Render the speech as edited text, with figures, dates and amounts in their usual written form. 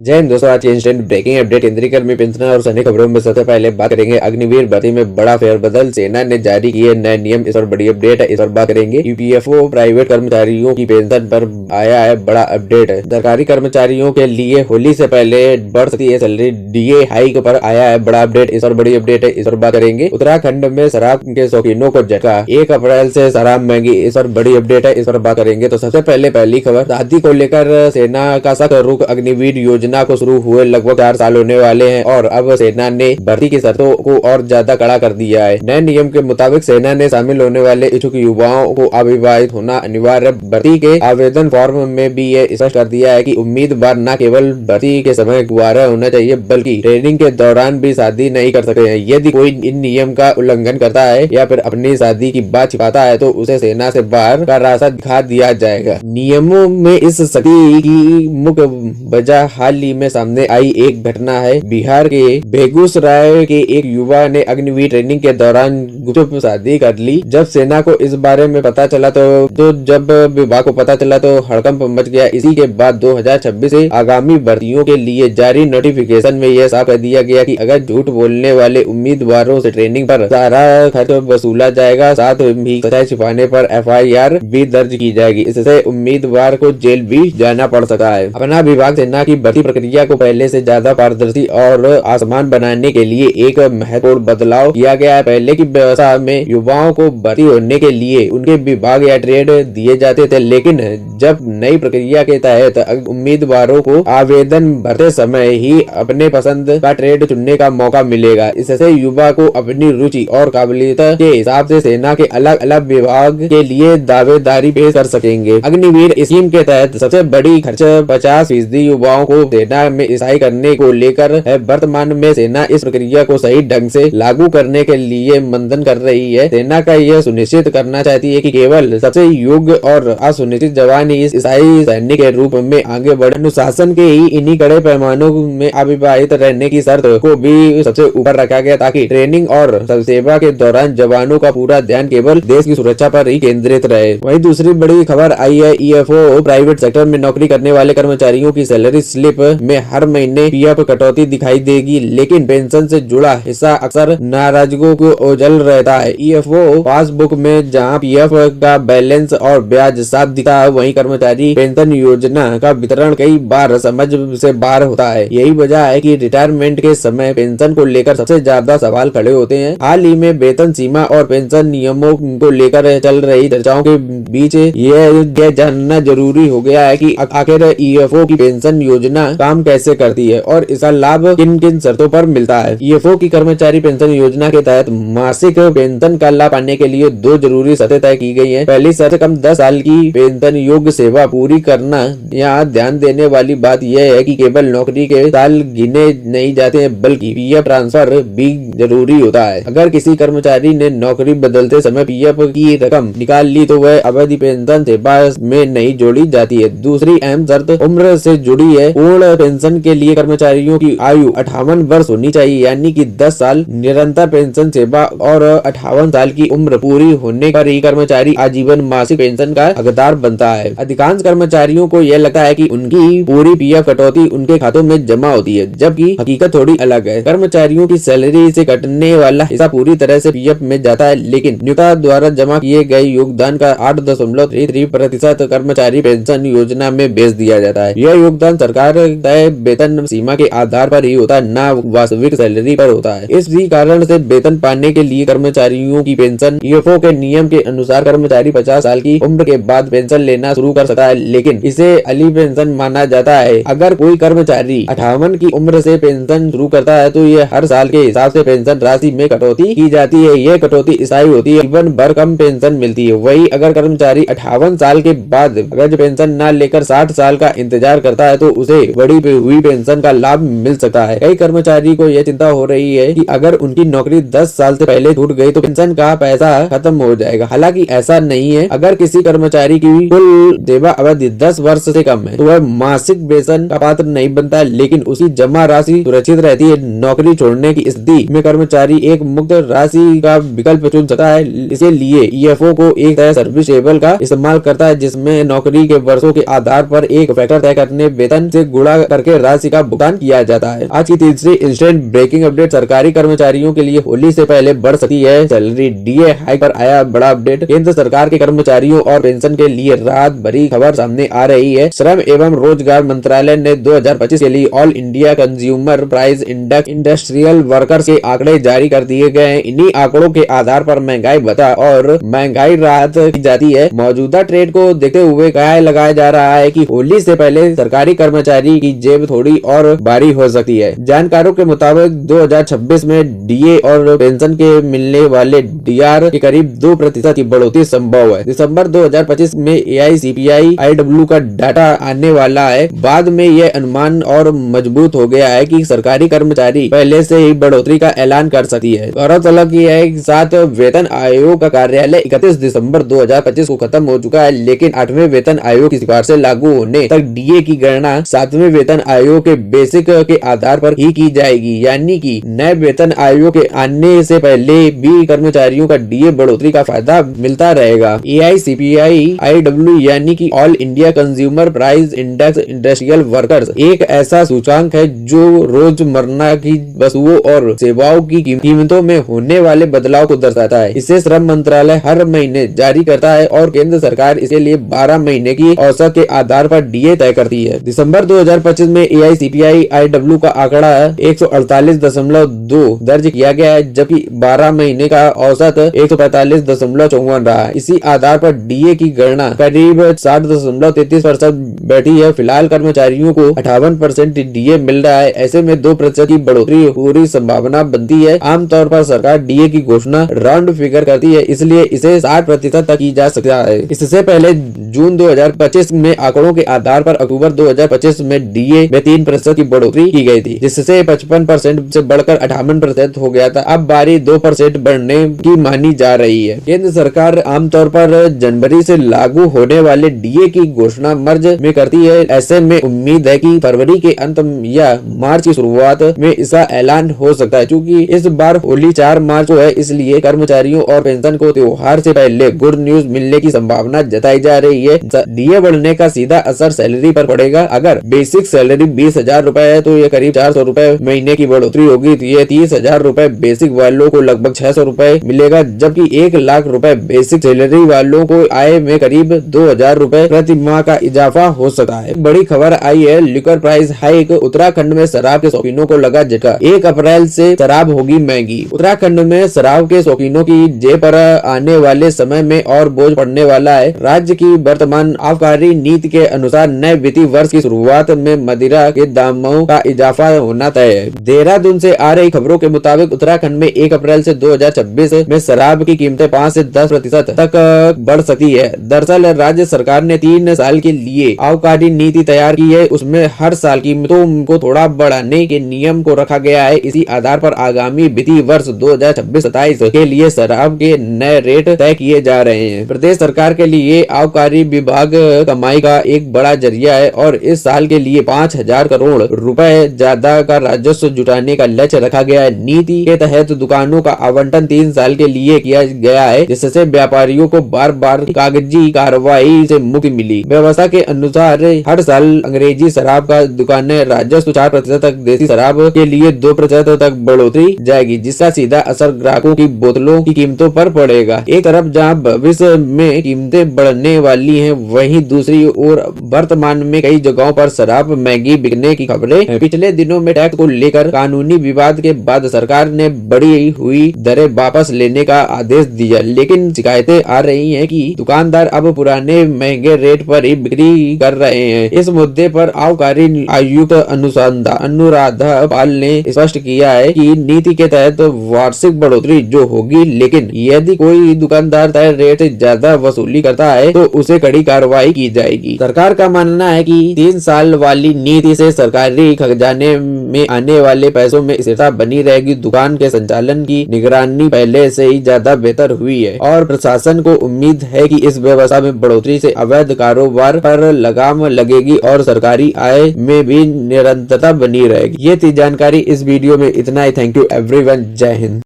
जय हिंद दोस्तों, आज की इंस्टेंट ब्रेकिंग अपडेट केंद्रीय कर्मी पेंशनर और सैनिक खबरों में सबसे पहले बात करेंगे अग्निवीर भर्ती में बड़ा फेरबदल, सेना ने जारी किए नए नियम, इस पर बड़ी अपडेट है। इस पर बात करेंगे यूपीएफओ प्राइवेट कर्मचारियों की पेंशन पर आया है बड़ा अपडेट है। सरकारी कर्मचारियों के लिए होली से पहले बढ़ सकती है सैलरी, डीए हाइक पर आया है बड़ा अपडेट, इस पर बड़ी अपडेट है। इस पर बात करेंगे उत्तराखंड में शराब के शौकीनों को झटका, 1 अप्रैल से शराब महंगी, इस पर बड़ी अपडेट है। इस पर बात करेंगे तो सबसे पहली खबर, शादी को लेकर सेना का सख्त रुख, अग्निवीर योजना को शुरू हुए लगभग 4 साल होने वाले हैं और अब सेना ने भर्ती की शर्तों को और ज्यादा कड़ा कर दिया है। नए नियम के मुताबिक सेना ने शामिल होने वाले इच्छुक युवाओं को अविवाहित होना अनिवार्य, भर्ती के आवेदन फॉर्म में भी ये स्पष्ट कर दिया है कि उम्मीदवार न केवल भर्ती के समय कुंवारा होना चाहिए बल्कि ट्रेनिंग के दौरान भी शादी नहीं कर सकते हैं। यदि कोई इन नियम का उल्लंघन करता है या फिर अपनी शादी की बात छिपाता है तो उसे सेना से बाहर का रास्ता दिखा दिया जाएगा। नियमों में इस सख्ती की मुख्य वजह हाल ही में सामने आई एक घटना है। बिहार के बेगूसराय के एक युवा ने अग्निवीर ट्रेनिंग के दौरान गुपचुप शादी कर ली। जब सेना को इस बारे में पता चला तो जब विभाग को पता चला तो हड़कंप मच गया। इसी के बाद 2026 से आगामी भर्तियों के लिए जारी नोटिफिकेशन में यह साफ कर दिया गया कि अगर झूठ बोलने वाले उम्मीदवारों से ट्रेनिंग पर सारा खर्च वसूला जाएगा, साथ ही सच्चाई छिपाने पर FIR भी दर्ज की जाएगी। इससे उम्मीदवार को जेल भी जाना पड़ सकता है। अपना विभाग सेना की भर्ती प्रक्रिया को पहले से ज्यादा पारदर्शी और आसान बनाने के लिए एक महत्वपूर्ण बदलाव किया गया है। पहले की व्यवस्था में युवाओं को भर्ती होने के लिए उनके विभाग या ट्रेड दिए जाते थे, लेकिन जब नई प्रक्रिया के तहत उम्मीदवारों को आवेदन भरते समय ही अपने पसंद का ट्रेड चुनने का मौका मिलेगा। इससे युवा को अपनी रुचि और काबिलियत के हिसाब से सेना के अलग अलग विभाग के लिए दावेदारी पेश कर सकेंगे। अग्निवीर स्कीम के तहत सबसे बड़ी खर्च 50% युवाओं को सेना में ईसाई करने को लेकर है। वर्तमान में सेना इस प्रक्रिया को सही ढंग से लागू करने के लिए मंथन कर रही है। सेना का यह सुनिश्चित करना चाहती है कि केवल सबसे योग्य और असुनिश्चित जवान ही इस ईसाई सैनिक के रूप में आगे बढ़े। अनुशासन के ही इन्हीं कड़े पैमानों में अविवाहित रहने की शर्त को भी सबसे ऊपर रखा गया ताकि ट्रेनिंग और सेवा के दौरान जवानों का पूरा ध्यान केवल देश की सुरक्षा पर ही केंद्रित रहे। वहीं दूसरी बड़ी खबर आई है, EFO प्राइवेट सेक्टर में नौकरी करने वाले कर्मचारियों की सैलरी स्लिप में हर महीने PF कटौती दिखाई देगी, लेकिन पेंशन से जुड़ा हिस्सा अक्सर नाराजगों को ओझल रहता है। EFO पासबुक में जहां PF का बैलेंस और ब्याज साफ दिखता है, वहीं कर्मचारी पेंशन योजना का वितरण कई बार समझ से बाहर होता है। यही वजह है कि रिटायरमेंट के समय पेंशन को लेकर सबसे ज्यादा सवाल खड़े होते हैं। हाल ही में वेतन सीमा और पेंशन नियमों को लेकर चल रही चर्चाओं के बीच यह जानना जरूरी हो गया है कि आखिर EFO की पेंशन योजना काम कैसे करती है और इसका लाभ किन किन शर्तों पर मिलता है। EFO की कर्मचारी पेंशन योजना के तहत मासिक पेंशन का लाभ पाने के लिए 2 जरूरी शर्तें तय की गई हैं। पहली शर्त, कम 10 साल की पेंशन योग्य सेवा पूरी करना। यहाँ ध्यान देने वाली बात यह है कि केवल नौकरी के साल गिने नहीं जाते हैं बल्कि PF ट्रांसफर भी जरूरी होता है। अगर किसी कर्मचारी ने नौकरी बदलते समय PF की रकम निकाल ली तो वह अवधि पेंशन सेवा में नहीं जोड़ी जाती है। दूसरी अहम शर्त उम्र से जुड़ी है। पूर्ण पेंशन के लिए कर्मचारियों की आयु 58 वर्ष होनी चाहिए, यानी कि 10 साल निरंतर पेंशन सेवा और 58 साल की उम्र पूरी होने पर ही कर्मचारी आजीवन मासिक पेंशन का हकदार बनता है। अधिकांश कर्मचारियों को यह लगता है कि उनकी पूरी PF कटौती उनके खातों में जमा होती है, जबकि हकीकत थोड़ी अलग है। कर्मचारियों की सैलरी से कटने वाला हिस्सा पूरी तरह से PF में जाता है, लेकिन नियोक्ता द्वारा जमा किए गए योगदान का 8.33% कर्मचारी पेंशन योजना में भेज दिया जाता है। यह योगदान सरकार तय वेतन सीमा के आधार पर ही होता है, न वास्तविक सैलरी पर होता है। इसी कारण से वेतन पाने के लिए कर्मचारियों की पेंशन EFO के नियम के अनुसार कर्मचारी 50 साल की उम्र के बाद पेंशन लेना शुरू कर सकता है, लेकिन इसे अली पेंशन माना जाता है। अगर कोई कर्मचारी 58 की उम्र से पेंशन शुरू करता है तो यह हर साल के हिसाब से पेंशन राशि में कटौती की जाती है। यह कटौती स्थायी होती है, जीवन भर कम पेंशन मिलती है। वही अगर कर्मचारी 58 साल के बाद अगर पेंशन न लेकर 60 साल का इंतजार करता है तो उसे बढ़ी हुई पेंशन का लाभ मिल सकता है। कई कर्मचारी को यह चिंता हो रही है कि अगर उनकी नौकरी 10 साल से पहले छूट गई तो पेंशन का पैसा खत्म हो जाएगा। हालांकि ऐसा नहीं है। अगर किसी कर्मचारी की कुल सेवा अवधि 10 वर्ष से कम है तो वह मासिक वेतन का पात्र नहीं बनता, लेकिन उसकी जमा राशि सुरक्षित रहती है। नौकरी छोड़ने की स्थिति में कर्मचारी एक मुक्त राशि का विकल्प चुन सकता है। इसलिए EFO को एक तरह सर्विस टेबल का इस्तेमाल करता है, जिसमें नौकरी के वर्षों के आधार पर एक फैक्टर तय करने वेतन से गुणा गुणा करके राशि का भुगतान किया जाता है। आज की तीसरी इंस्टेंट ब्रेकिंग अपडेट, सरकारी कर्मचारियों के लिए होली से पहले बढ़ सकती है सैलरी, डीए हाइक पर आया बड़ा अपडेट। केंद्र सरकार के कर्मचारियों और पेंशन के लिए राहत भरी खबर सामने आ रही है। श्रम एवं रोजगार मंत्रालय ने 2025 के लिए all India consumer price index industrial workers के आंकड़े जारी कर दिए गए हैं। इन्हीं आंकड़ों के आधार पर महंगाई भत्ता और महंगाई राहत की जाती है। मौजूदा ट्रेंड को देखते हुए कहा लगाया जा रहा है कि होली से पहले सरकारी कर्मचारी की जेब थोड़ी और भारी हो सकती है। जानकारों के मुताबिक 2026 में डीए और पेंशन के मिलने वाले डीआर के करीब 2% की बढ़ोतरी संभव है। दिसंबर 2025 में एआईसीपीआई आईडब्ल्यू का डाटा आने वाला है। बाद में यह अनुमान और मजबूत हो गया है कि सरकारी कर्मचारी पहले से ही बढ़ोतरी का ऐलान कर सकती है। गौरतलब की है कि 7 वेतन आयोग का कार्यालय 31 दिसंबर 2025 को खत्म हो चुका है, लेकिन 8वें वेतन आयोग की सिफारिशें लागू होने तक डीए की गणना 7वें वेतन आयोग के बेसिक के आधार पर ही की जाएगी। यानी कि नए वेतन आयोग के आने से पहले भी कर्मचारियों का डीए बढ़ोतरी का फायदा मिलता रहेगा। एआईसीपीआई आईडब्ल्यू यानी कि all India consumer price index industrial workers एक ऐसा सूचकांक है जो रोजमर्रा की वस्तुओं और सेवाओं की कीमतों में होने वाले बदलाव को दर्शाता है। इसे श्रम मंत्रालय हर महीने जारी करता है और केंद्र सरकार इसके लिए 12 महीने की औसत के आधार पर डीए तय करती है। दिसंबर 2025 में एआईसीपीआई आईडब्ल्यू का आंकड़ा 148.2 दर्ज किया गया है, जबकि 12 महीने का औसत 145.54 रहा है। इसी आधार पर डीए की गणना करीब 60.33% बैठी है। फिलहाल कर्मचारियों को 58% डीए मिल रहा है। ऐसे में 2% की बढ़ोतरी पूरी संभावना बनती है। आमतौर पर सरकार डीए की घोषणा राउंड फिगर करती है, इसलिए इसे 60% तक की जा सकता है। इससे पहले जून 2025 में आंकड़ों के आधार पर अक्टूबर 2025 में डीए में 3% की बढ़ोतरी की गई थी, जिससे 55% से बढ़कर 58% हो गया था। अब बारी 2% बढ़ने की मानी जा रही है। केंद्र सरकार आमतौर पर जनवरी से लागू होने वाले डीए की घोषणा मार्च में करती है। ऐसे में उम्मीद है कि फरवरी के अंत या मार्च की शुरुआत में इसका ऐलान हो सकता है। क्योंकि इस बार होली 4 मार्च को है, इसलिए कर्मचारियों और पेंशन को त्योहार से पहले गुड न्यूज मिलने की संभावना जताई जा रही है। डीए बढ़ने का सीधा असर सैलरी पर पड़ेगा। अगर बेसिक सैलरी 20,000 रूपए है तो ये करीब 400 रूपए महीने की बढ़ोतरी होगी। ये 30,000 रूपए बेसिक वालों को लगभग 600 रूपए मिलेगा, जबकि 1 लाख रूपए बेसिक सैलरी वालों को आय में करीब 2,000 रूपए प्रति माह का इजाफा हो सकता है। बड़ी खबर आई है लिकर प्राइस हाइक, उत्तराखंड में शराब के शौकीनों को लगा झटका। 1 अप्रैल से शराब होगी महंगी। उत्तराखंड में शराब के शौकीनों की जेब पर आने वाले समय में और बोझ पड़ने वाला है। राज्य की वर्तमान आबकारी नीति के अनुसार नए वित्तीय वर्ष की शुरुआत में मदिरा के दामों का इजाफा होना तय है। देहरादून से आ रही खबरों के मुताबिक उत्तराखंड में 1 अप्रैल से 2026 में शराब की कीमतें 5 से 10% तक बढ़ सकती है। दरअसल राज्य सरकार ने 3 साल के लिए आबकारी नीति तैयार की है। उसमें हर साल कीमतों को थोड़ा बढ़ाने के नियम को रखा गया है। इसी आधार पर आगामी वित्तीय वर्ष 2026-27 के लिए शराब के नए रेट तय किए जा रहे हैं। प्रदेश सरकार के लिए आबकारी विभाग कमाई का एक बड़ा जरिया है और इस साल के लिए 5,000 करोड़ रुपए ज्यादा का राजस्व जुटाने का लक्ष्य रखा गया है। नीति के तहत दुकानों का आवंटन 3 साल के लिए किया गया है, जिससे व्यापारियों को बार बार कागजी कार्रवाई से मुक्ति मिली। व्यवस्था के अनुसार हर साल अंग्रेजी शराब का दुकानें राजस्व 4% तक, देसी शराब के लिए 2% तक बढ़ोतरी जाएगी, जिसका सीधा असर ग्राहकों की बोतलों की कीमतों पर पड़ेगा। एक तरफ जहां भविष्य में कीमतें बढ़ने वाली हैं, वहीं दूसरी ओर वर्तमान में कई जगहों पर शराब महंगी बिकने की खबरें हैं। पिछले दिनों में टैक्स को लेकर कानूनी विवाद के बाद सरकार ने बढ़ी हुई दरें वापस लेने का आदेश दिया, लेकिन शिकायतें आ रही हैं कि दुकानदार अब पुराने महंगे रेट पर ही बिक्री कर रहे हैं। इस मुद्दे पर आबकारी आयुक्त अनुराधा पाल ने स्पष्ट किया है कि नीति के तहत वार्षिक बढ़ोतरी जो होगी, लेकिन यदि कोई दुकानदार तय रेट ज्यादा वसूली करता है तो उसे कड़ी कार्रवाई की जाएगी। सरकार का मानना है कि 3 साल वाली नीति से सरकारी खजाने में आने वाले पैसों में स्थिरता बनी रहेगी। दुकान के संचालन की निगरानी पहले से ही ज्यादा बेहतर हुई है और प्रशासन को उम्मीद है कि इस व्यवस्था में बढ़ोतरी से अवैध कारोबार पर लगाम लगेगी और सरकारी आय में भी निरंतरता बनी रहेगी। ये थी जानकारी इस वीडियो में। इतना ही। Thank you everyone. जय हिंद।